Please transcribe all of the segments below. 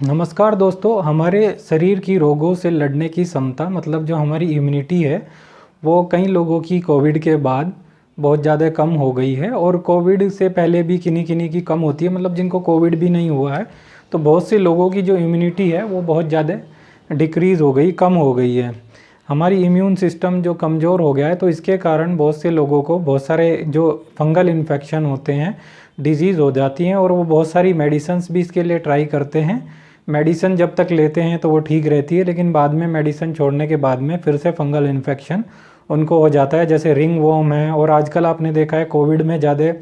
नमस्कार दोस्तों। हमारे शरीर की रोगों से लड़ने की क्षमता मतलब जो हमारी इम्यूनिटी है वो कई लोगों की कोविड के बाद बहुत ज़्यादा कम हो गई है। और कोविड से पहले भी किन्हीं किन्हीं की कम होती है, मतलब जिनको कोविड भी नहीं हुआ है तो बहुत से लोगों की जो इम्यूनिटी है वो बहुत ज़्यादा डिक्रीज़ हो गई, कम हो गई है। हमारी इम्यून सिस्टम जो कमज़ोर हो गया है तो इसके कारण बहुत से लोगों को बहुत सारे जो फंगल इन्फेक्शन होते हैं, डिजीज़ हो जाती हैं। और वो बहुत सारी मेडिसिन्स भी इसके लिए ट्राई करते हैं। मेडिसिन जब तक लेते हैं तो वो ठीक रहती है, लेकिन बाद में मेडिसिन छोड़ने के बाद में फिर से फंगल इन्फेक्शन उनको हो जाता है, जैसे रिंग वॉर्म है। और आजकल आपने देखा है कोविड में ज़्यादा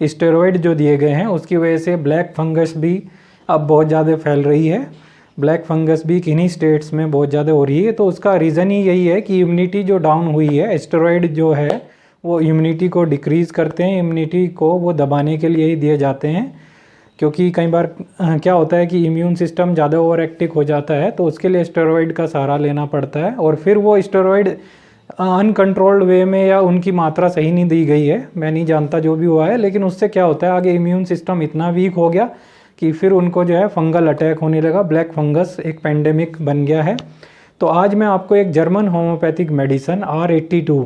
स्टेरॉइड जो दिए गए हैं उसकी वजह से ब्लैक फंगस भी अब बहुत ज़्यादा फैल रही है। ब्लैक फंगस भी किन्हीं स्टेट्स में बहुत ज़्यादा हो रही है। तो उसका रीज़न ही यही है कि इम्यूनिटी जो डाउन हुई है, स्टेरॉइड जो है वो इम्यूनिटी को डिक्रीज़ करते हैं, इम्यूनिटी को वो दबाने के लिए ही दिए जाते हैं। क्योंकि कई बार क्या होता है कि इम्यून सिस्टम ज़्यादा ओवर एक्टिव हो जाता है तो उसके लिए स्टेरॉइड का सहारा लेना पड़ता है। और फिर वो स्टेरॉइड अनकंट्रोल्ड वे में या उनकी मात्रा सही नहीं दी गई है, मैं नहीं जानता जो भी हुआ है, लेकिन उससे क्या होता है आगे इम्यून सिस्टम इतना वीक हो गया कि फिर उनको जो है फंगल अटैक होने लगा। ब्लैक फंगस एक पेंडेमिक बन गया है। तो आज मैं आपको एक जर्मन होम्योपैथिक मेडिसिन R82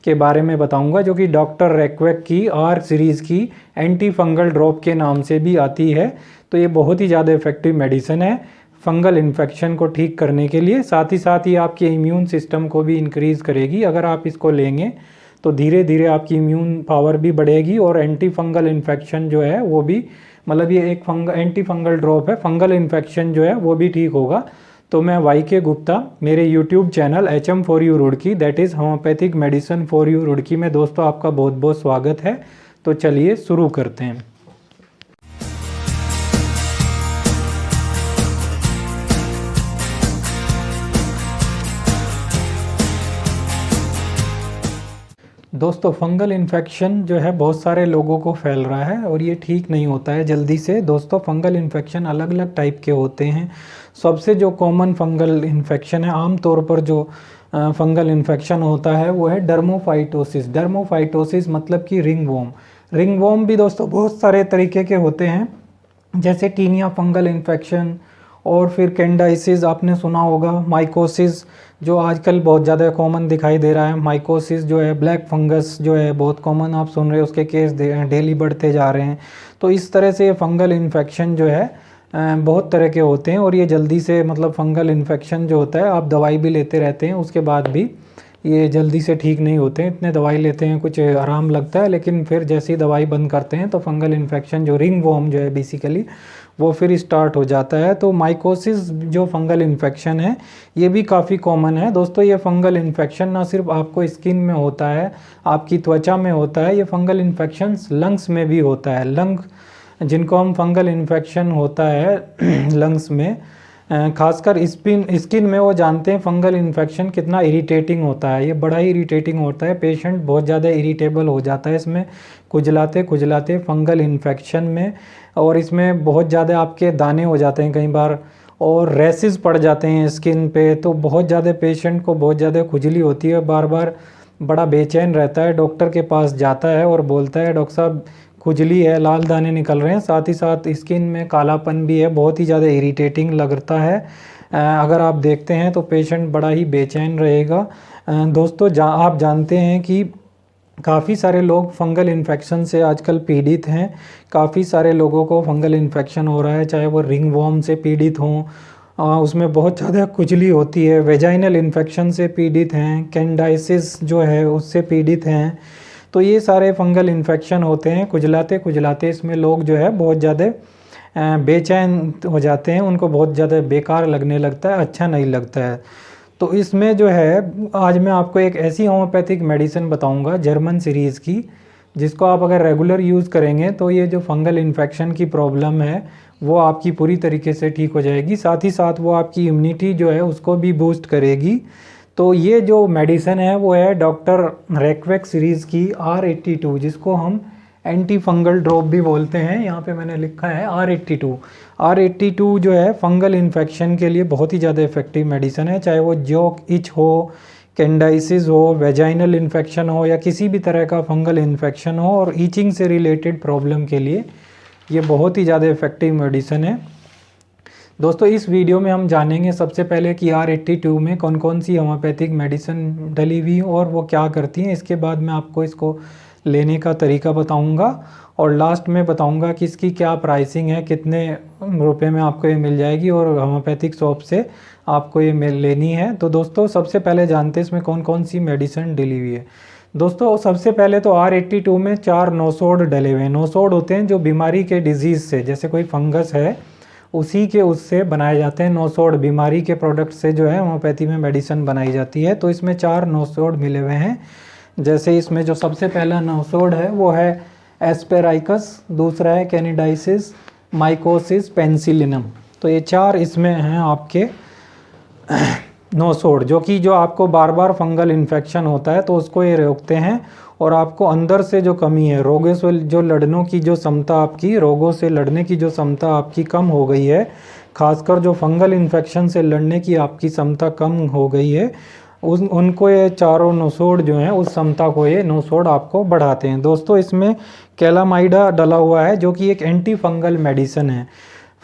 के बारे में बताऊंगा, जो कि डॉक्टर रेक्वेक की R सीरीज़ की एंटी फंगल ड्रॉप के नाम से भी आती है। तो ये बहुत ही ज़्यादा इफेक्टिव मेडिसिन है फंगल इन्फेक्शन को ठीक करने के लिए। साथ ही आपके इम्यून सिस्टम को भी इंक्रीज़ करेगी। अगर आप इसको लेंगे तो धीरे धीरे आपकी इम्यून पावर भी बढ़ेगी और एंटी फंगल इन्फेक्शन जो है वो भी, मतलब ये एक एंटी फंगल ड्रॉप है, फंगल इन्फेक्शन जो है वो भी ठीक होगा। तो मैं YK गुप्ता, मेरे YouTube channel HM4U Roorkee, that is homeopathic medicine for you Roorkee में दोस्तों आपका बहुत बहुत स्वागत है। तो चलिए शुरू करते हैं। दोस्तों फंगल इन्फेक्शन जो है बहुत सारे लोगों को फैल रहा है और ये ठीक नहीं होता है जल्दी से। दोस्तों फंगल इन्फेक्शन अलग अलग टाइप के होते हैं। सबसे जो कॉमन फंगल इन्फेक्शन है, आमतौर पर जो फंगल इन्फेक्शन होता है वो है डर्मोफाइटोसिस। डर्मोफाइटोसिस मतलब कि रिंग वॉर्म। रिंग वॉर्म भी दोस्तों बहुत सारे तरीके के होते हैं, जैसे टीनिया फंगल इन्फेक्शन, और फिर कैंडाइसिस आपने सुना होगा, माइकोसिस जो आजकल बहुत ज़्यादा कॉमन दिखाई दे रहा है। माइकोसिस जो है, ब्लैक फंगस जो है बहुत कॉमन आप सुन रहे हो, उसके केस डेली बढ़ते जा रहे हैं। तो इस तरह से फंगल इन्फेक्शन जो है बहुत तरह के होते हैं और ये जल्दी से, मतलब फंगल इन्फेक्शन जो होता है आप दवाई भी लेते रहते हैं उसके बाद भी ये जल्दी से ठीक नहीं होते हैं। इतने दवाई लेते हैं, कुछ आराम लगता है, लेकिन फिर जैसी दवाई बंद करते हैं तो फंगल इन्फेक्शन जो रिंग वॉर्म जो है बेसिकली वो फिर स्टार्ट हो जाता है। तो माइकोसिस जो फंगल इन्फेक्शन है ये भी काफ़ी कॉमन है दोस्तों। ये फंगल इन्फेक्शन ना सिर्फ आपको स्किन में होता है, आपकी त्वचा में होता है, ये फंगल इन्फेक्शन लंग्स में भी होता है। लंग जिनको हम फंगल इन्फेक्शन होता है लंग्स में, खासकर स्किन में, वो जानते हैं फंगल इन्फेक्शन कितना इरिटेटिंग होता है। ये बड़ा ही इरिटेटिंग होता है, पेशेंट बहुत ज़्यादा इरिटेबल हो जाता है इसमें खुजलाते खुजलाते फंगल इन्फेक्शन में। और इसमें बहुत ज़्यादा आपके दाने हो जाते हैं कई बार, और रैसेस पड़ जाते हैं स्किन पे। तो बहुत ज़्यादा पेशेंट को बहुत ज़्यादा खुजली होती है, बार बार बड़ा बेचैन रहता है, डॉक्टर के पास जाता है और बोलता है डॉक्टर साहब खुजली है, लाल दाने निकल रहे हैं, साथ ही साथ स्किन में कालापन भी है, बहुत ही ज़्यादा इरिटेटिंग लगता है। अगर आप देखते हैं तो पेशेंट बड़ा ही बेचैन रहेगा। दोस्तों आप जानते हैं कि काफ़ी सारे लोग फंगल इन्फेक्शन से आजकल पीड़ित हैं। काफ़ी सारे लोगों को फंगल इन्फेक्शन हो रहा है, चाहे वो रिंग वॉर्म से पीड़ित हों, उसमें बहुत ज़्यादा खुजली होती है, वेजाइनल इन्फेक्शन से पीड़ित हैं, कैंडाइसिस जो है उससे पीड़ित हैं। तो ये सारे फंगल इन्फेक्शन होते हैं, खुजलाते खुजलाते इसमें लोग जो है बहुत ज़्यादा बेचैन हो जाते हैं, उनको बहुत ज़्यादा बेकार लगने लगता है, अच्छा नहीं लगता है। तो इसमें जो है आज मैं आपको एक ऐसी होम्योपैथिक मेडिसिन बताऊंगा जर्मन सीरीज़ की, जिसको आप अगर रेगुलर यूज़ करेंगे तो ये जो फंगल इन्फेक्शन की प्रॉब्लम है वो आपकी पूरी तरीके से ठीक हो जाएगी। साथ ही साथ वो आपकी इम्यूनिटी जो है उसको भी बूस्ट करेगी। तो ये जो मेडिसिन है वो है डॉक्टर रेक्वेक सीरीज़ की R82, जिसको हम एंटी फंगल ड्रॉप भी बोलते हैं। यहाँ पे मैंने लिखा है R82। R82 जो है फंगल इन्फेक्शन के लिए बहुत ही ज़्यादा इफेक्टिव मेडिसिन है, चाहे वो जो इच हो, कैंडाइसिस हो, वेजाइनल इन्फेक्शन हो, या किसी भी तरह का फंगल इन्फेक्शन हो और ईचिंग से रिलेटेड प्रॉब्लम के लिए ये बहुत ही ज़्यादा इफेक्टिव मेडिसिन है। दोस्तों इस वीडियो में हम जानेंगे सबसे पहले कि R82 में कौन कौन सी होम्योपैथिक मेडिसिन डली हुई है और वो क्या करती हैं। इसके बाद मैं आपको इसको लेने का तरीका बताऊंगा और लास्ट में बताऊंगा कि इसकी क्या प्राइसिंग है, कितने रुपए में आपको ये मिल जाएगी और होम्योपैथिक शॉप से आपको ये लेनी है। तो दोस्तों सबसे पहले जानते हैं इसमें कौन कौन सी मेडिसिन डली हुई है। दोस्तों सबसे पहले तो R82 में 4 नोसोड डले हुए हैं। नोसोड होते हैं जो बीमारी के डिजीज़ से, जैसे कोई फंगस है उसी के उससे बनाए जाते हैं। नोसोड बीमारी के प्रोडक्ट से जो है होम्योपैथी में मेडिसिन बनाई जाती है। तो इसमें 4 नोसोड मिले हुए हैं। जैसे इसमें जो सबसे पहला नोसोड है वो है एस्पेराइकस, दूसरा है कैनिडाइसिस, माइकोसिस, पेंसिलिनम। तो ये 4 इसमें हैं आपके नोसोड, जो आपको बार बार फंगल इन्फेक्शन होता है तो उसको ये रोकते हैं और आपको अंदर से जो कमी है, रोगों से जो लड़ने की जो क्षमता आपकी, रोगों से लड़ने की जो क्षमता आपकी कम हो गई है, खासकर जो फंगल इन्फेक्शन से लड़ने की आपकी क्षमता कम हो गई है, उनको ये चारों नोसोड जो हैं उस क्षमता को ये नोसोड आपको बढ़ाते हैं। दोस्तों इसमें कैलामाइडा डला हुआ है जो कि एक एंटी फंगल मेडिसिन है,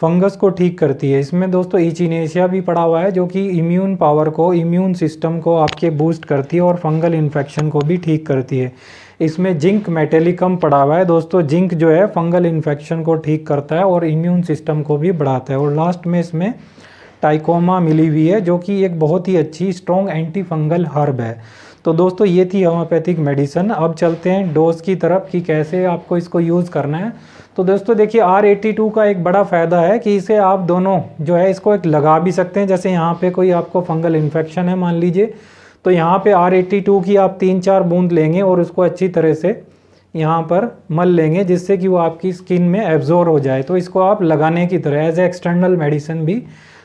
फंगस को ठीक करती है। इसमें दोस्तों इचिनेशिया भी पड़ा हुआ है जो कि इम्यून पावर को, इम्यून सिस्टम को आपके बूस्ट करती है और फंगल इन्फेक्शन को भी ठीक करती है। इसमें जिंक मेटेलिकम पड़ा हुआ है। दोस्तों जिंक जो है फंगल इन्फेक्शन को ठीक करता है और इम्यून सिस्टम को भी बढ़ाता है। और लास्ट में इसमें टाइकोमा मिली हुई है जो कि एक बहुत ही अच्छी स्ट्रॉन्ग एंटी फंगल हर्ब है। तो दोस्तों ये थी होम्योपैथिक मेडिसिन। अब चलते हैं डोज की तरफ कि कैसे आपको इसको यूज़ करना है। तो दोस्तों देखिए R82 का एक बड़ा फ़ायदा है कि इसे आप दोनों जो है इसको एक लगा भी सकते हैं। जैसे यहाँ पे कोई आपको फंगल इन्फेक्शन है मान लीजिए, तो यहाँ पे R82 की आप 3-4 बूंद लेंगे और उसको अच्छी तरह से यहाँ पर मल लेंगे जिससे कि वो आपकी स्किन में एब्जॉर्ब हो जाए। तो इसको आप लगाने की तरह एज ए एक्सटर्नल मेडिसिन भी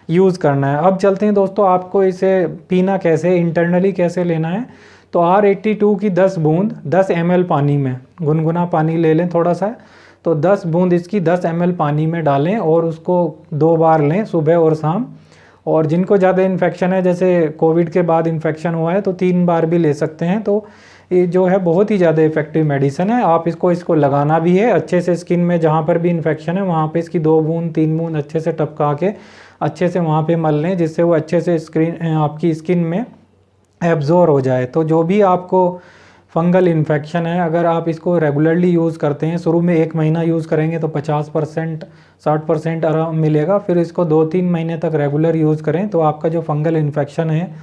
यूज़ करना है। अब चलते हैं दोस्तों आपको इसे पीना कैसे, इंटरनली कैसे लेना है। तो R82 की 10 बूंद 10 ml पानी में, गुनगुना पानी ले लें थोड़ा सा, तो 10 बूंद इसकी 10 ml पानी में डालें और उसको 2 बार लें, सुबह और शाम। और जिनको ज़्यादा इन्फेक्शन है, जैसे कोविड के बाद इन्फेक्शन हुआ है, तो 3 बार भी ले सकते हैं। तो ये जो है बहुत ही ज़्यादा इफेक्टिव मेडिसिन है। आप इसको लगाना भी है अच्छे से स्किन में, जहाँ पर भी इन्फेक्शन है वहाँ पे इसकी 2 बूंद 3 बूंद अच्छे से टपका के अच्छे से वहाँ पे मल लें जिससे वो अच्छे से आपकी स्किन में एब्जॉर्ब हो जाए। तो जो भी आपको फंगल इन्फेक्शन है, अगर आप इसको रेगुलरली यूज़ करते हैं, शुरू में 1 महीना यूज़ करेंगे तो 50% 60% आराम मिलेगा। फिर इसको 2-3 महीने तक रेगुलर यूज़ करें तो आपका जो फंगल इन्फेक्शन है,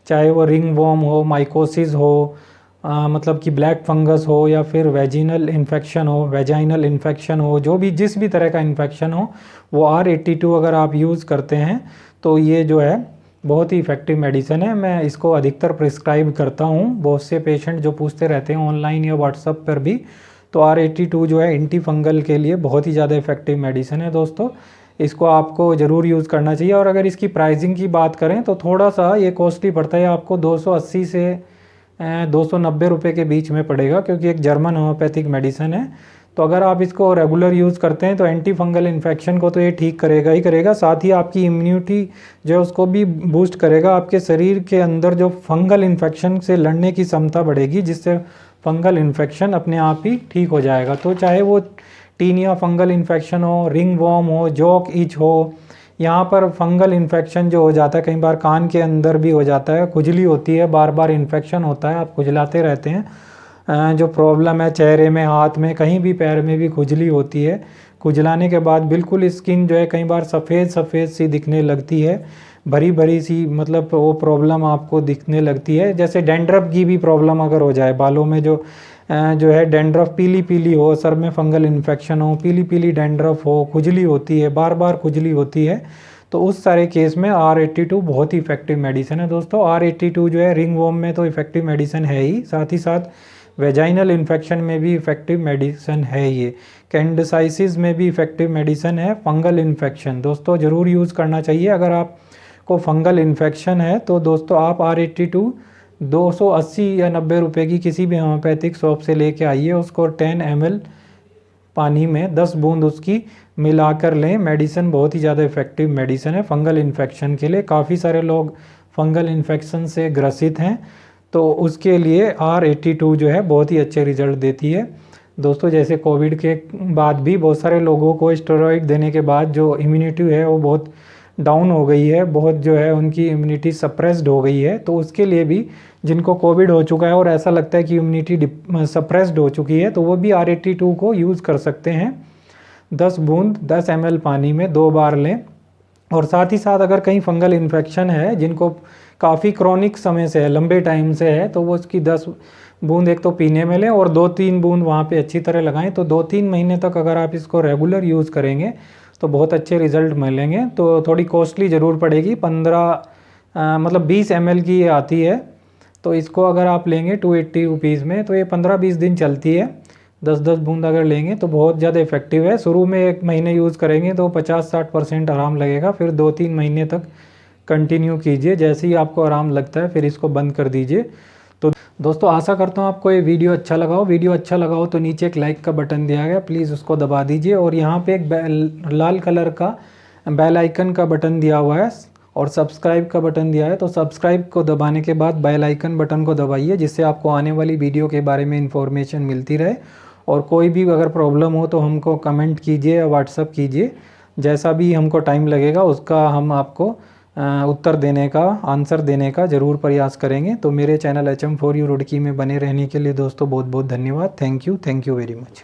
चाहे वो रिंग वॉर्म हो, माइकोसिस हो, मतलब कि ब्लैक फंगस हो, या फिर वेजिनल इन्फेक्शन हो, वेजाइनल इन्फेक्शन हो, जो भी जिस भी तरह का इन्फेक्शन हो, वो R82 अगर आप यूज़ करते हैं तो ये जो है बहुत ही इफ़ेक्टिव मेडिसिन है। मैं इसको अधिकतर प्रिस्क्राइब करता हूँ। बहुत से पेशेंट जो पूछते रहते हैं ऑनलाइन या व्हाट्सएप पर भी, तो R82 जो है एंटी फंगल के लिए बहुत ही ज़्यादा इफ़ेक्टिव मेडिसिन है। दोस्तों इसको आपको ज़रूर यूज़ करना चाहिए। और अगर इसकी प्राइसिंग की बात करें तो थोड़ा सा ये कॉस्टली पड़ता है, आपको 280 से 290 रुपये के बीच में पड़ेगा, क्योंकि एक जर्मन होम्योपैथिक मेडिसिन है। तो अगर आप इसको रेगुलर यूज़ करते हैं तो एंटी फंगल इन्फेक्शन को तो ये ठीक करेगा ही करेगा, साथ ही आपकी इम्यूनिटी जो है उसको भी बूस्ट करेगा। आपके शरीर के अंदर जो फंगल इन्फेक्शन से लड़ने की क्षमता बढ़ेगी, जिससे फंगल इन्फेक्शन अपने आप ही ठीक हो जाएगा। तो चाहे वो टीनिया फंगल इन्फेक्शन हो, रिंग वॉर्म हो, जॉक इच हो, यहाँ पर फंगल इन्फेक्शन जो हो जाता है, कई बार कान के अंदर भी हो जाता है, खुजली होती है, बार बार इन्फेक्शन होता है, आप खुजलाते रहते हैं, जो प्रॉब्लम है चेहरे में, हाथ में, कहीं भी पैर में भी खुजली होती है, खुजलाने के बाद बिल्कुल स्किन जो है कई बार सफ़ेद सफ़ेद सी दिखने लगती है, भरी भरी सी, मतलब वो प्रॉब्लम आपको दिखने लगती है। जैसे डैंड्रफ की भी प्रॉब्लम अगर हो जाए, बालों में जो है डैंड्रफ पीली पीली हो, सर में फंगल इन्फेक्शन हो, पीली पीली डैंड्रफ हो, खुजली होती है, बार बार खुजली होती है, तो उस सारे केस में R82 बहुत ही इफेक्टिव मेडिसिन है। दोस्तों R82 जो है रिंग वॉर्म में तो इफेक्टिव मेडिसिन है ही, साथ ही साथ वेजाइनल इन्फेक्शन में भी इफेक्टिव मेडिसिन है। ये कैंडिसाइसिस में भी इफेक्टिव मेडिसिन है। फंगल इन्फेक्शन दोस्तों ज़रूर यूज़ करना चाहिए। अगर आपको फंगल इन्फेक्शन है तो दोस्तों आप R82 280 या 90 रुपये की किसी भी होम्योपैथिक शॉप से लेके आइए, उसको 10 ml पानी में 10 बूंद उसकी मिलाकर लें। मेडिसिन बहुत ही ज़्यादा इफेक्टिव मेडिसिन है फंगल इन्फेक्शन के लिए। काफ़ी सारे लोग फंगल इन्फेक्शन से ग्रसित हैं, तो उसके लिए R82 जो है बहुत ही अच्छे रिजल्ट देती है। दोस्तों जैसे कोविड के बाद भी बहुत सारे लोगों को स्टेरॉइड देने के बाद जो इम्यूनिटी है वो बहुत डाउन हो गई है, बहुत जो है उनकी इम्यूनिटी सप्रेस्ड हो गई है, तो उसके लिए भी जिनको कोविड हो चुका है और ऐसा लगता है कि इम्यूनिटी सप्रेस्ड हो चुकी है, तो वो भी R82 को यूज़ कर सकते हैं। 10 बूंद 10 ml पानी में 2 बार लें। और साथ ही साथ अगर कहीं फंगल इन्फेक्शन है जिनको काफ़ी क्रॉनिक समय से है, लंबे टाइम से है, तो वो उसकी 10 बूंद एक तो पीने में लें और 2-3 बूंद वहाँ पे अच्छी तरह लगाएं। तो 2-3 महीने तक अगर आप इसको रेगुलर यूज़ करेंगे तो बहुत अच्छे रिजल्ट मिलेंगे। तो थोड़ी कॉस्टली ज़रूर पड़ेगी, 15 20 ml की ये आती है, तो इसको अगर आप लेंगे 280 रुपीज़ में, तो ये 15-20 दिन चलती है। 10-10 बूंद अगर लेंगे तो बहुत ज़्यादा इफेक्टिव है। शुरू में 1 महीने यूज़ करेंगे तो 50-60% आराम लगेगा, फिर 2-3 महीने तक कंटिन्यू कीजिए। जैसे ही आपको आराम लगता है फिर इसको बंद कर दीजिए। तो दोस्तों आशा करता हूँ आपको ये वीडियो अच्छा लगा हो। वीडियो अच्छा लगा हो तो नीचे एक लाइक का बटन दिया गया, प्लीज़ उसको दबा दीजिए। और यहाँ पे एक लाल कलर का बेल आइकन का बटन दिया हुआ है और सब्सक्राइब का बटन दिया है, तो सब्सक्राइब को दबाने के बाद बेल आइकन बटन को दबाइए, जिससे आपको आने वाली वीडियो के बारे में इंफॉर्मेशन मिलती रहे। और कोई भी अगर प्रॉब्लम हो तो हमको कमेंट कीजिए या व्हाट्सअप कीजिए, जैसा भी हमको टाइम लगेगा उसका हम आपको उत्तर देने का, आंसर देने का ज़रूर प्रयास करेंगे। तो मेरे चैनल HM4U रुड़की में बने रहने के लिए दोस्तों बहुत बहुत धन्यवाद। Thank you very much.